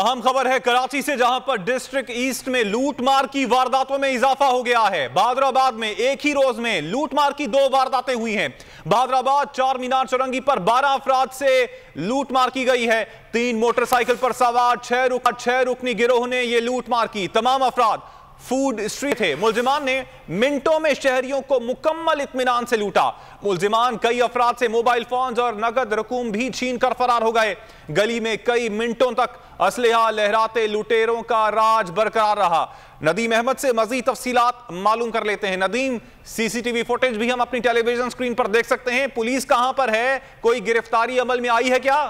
अहम खबर है कराची से, जहां पर डिस्ट्रिक्ट ईस्ट में लूटमार की वारदातों में इजाफा हो गया है। बहादुराबाद में एक ही रोज में लूटमार की 2 वारदातें हुई हैं। बहादुराबाद चार मीनार चौरंगी पर 12 अफराद से लूटमार की गई है। 3 मोटरसाइकिल पर सवार 6 रुकनी गिरोह ने यह लूटमार की। तमाम अफराद फूड स्ट्रीट थे। मुलजिमान ने मिनटों में शहरियों को मुकम्मल इत्मीनान से लूटा। मुलजिमान कई अफराद से मोबाइल फोन्स और नगद रकूम भी छीन कर फरार हो गए। गली में कई मिनटों तक असलहा लहराते लुटेरों का राज बरकरार रहा। नदीम अहमद से मजीद तफसीलात मालूम कर लेते हैं। नदीम, सीसीटीवी फुटेज भी हम अपनी टेलीविजन स्क्रीन पर देख सकते हैं। पुलिस कहां पर है? कोई गिरफ्तारी अमल में आई है क्या?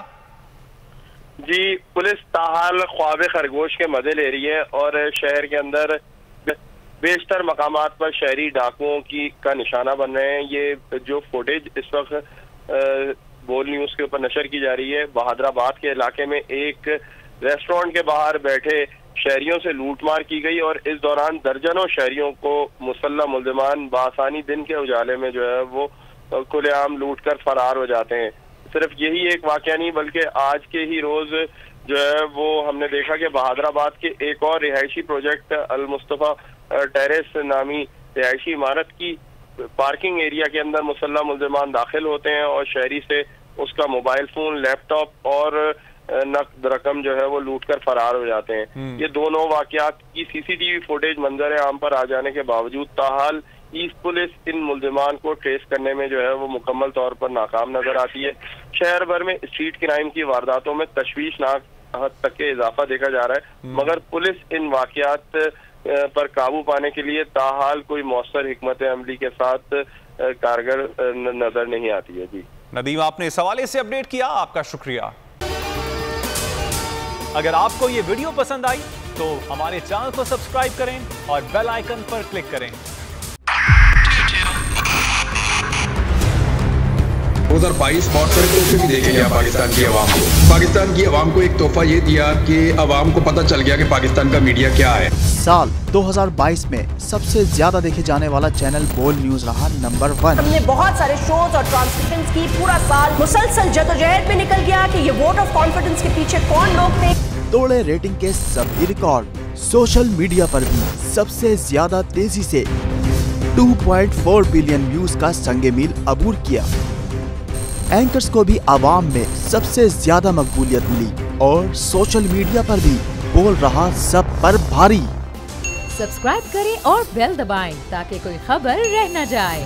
जी, पुलिस ताहाल ख्वाब खरगोश के मजे ले रही है और शहर के अंदर बेशतर मकामात पर शहरी डाकुओं का निशाना बन रहे हैं। ये जो फुटेज इस वक्त बोल न्यूज के ऊपर नशर की जा रही है, बहादुराबाद के इलाके में एक रेस्टोरेंट के बाहर बैठे शहरियों से लूटमार की गई और इस दौरान दर्जनों शहरियों को मुसल्लह मुल्जिमान बासानी दिन के उजाले में जो है वो खुलेआम लूट कर फरार हो जाते हैं। सिर्फ यही एक वाकया नहीं, बल्कि आज के ही रोज जो है वो हमने देखा कि बहादुराबाद के एक और रिहायशी प्रोजेक्ट अल मुस्तफा टेरेस नामी रिहायशी इमारत की पार्किंग एरिया के अंदर मुसल्लह मुल्जिमान दाखिल होते हैं और शहरी से उसका मोबाइल फोन, लैपटॉप और नकद रकम जो है वो लूट कर फरार हो जाते हैं। ये दोनों वाकयात की सीसीटीवी फुटेज मंजर आम पर आ जाने के बावजूद ताहाल ईस्ट पुलिस इन मुल्जिमान को ट्रेस करने में जो है वो मुकम्मल तौर पर नाकाम नजर आती है। शहर भर में स्ट्रीट क्राइम की वारदातों में तशवीशनाक हद तक के इजाफा देखा जा रहा है, मगर पुलिस इन वाकयात पर काबू पाने के लिए ताहाल कोई मौसर हिकमत अमली के साथ कारगर नजर नहीं आती है। जी नदीम, आपने इस हवाले से अपडेट किया, आपका शुक्रिया। अगर आपको ये वीडियो पसंद आई तो हमारे चैनल को सब्सक्राइब करें और बेल आइकन पर क्लिक करें। 2022 बहुत सारे तोहफे भी देखे गया पाकिस्तान की आवाम को। पाकिस्तान की आवाम को एक तोहफा ये दिया कि आवाम को पता चल गया कि पाकिस्तान का मीडिया क्या है। साल 2022 में सबसे ज्यादा देखे जाने वाला चैनल बोल न्यूज रहा नंबर 1। हमने बहुत सारे शोज और ट्रांसमिशंस की। पूरा साल मुसलसल जदोजहद में निकल गया कि ये वोट ऑफ कॉन्फिडेंस के पीछे कौन लोग थे। तोड़े रेटिंग के सभी रिकॉर्ड। सोशल मीडिया पर भी सबसे ज्यादा तेजी से 2.4 बिलियन व्यूज का संगे मील अबूर किया। एंकर्स को भी आवाम में सबसे ज्यादा मकबूलियत मिली और सोशल मीडिया पर भी बोल रहा सब पर भारी। सब्सक्राइब करें और बेल दबाएं ताकि कोई खबर रह न जाए।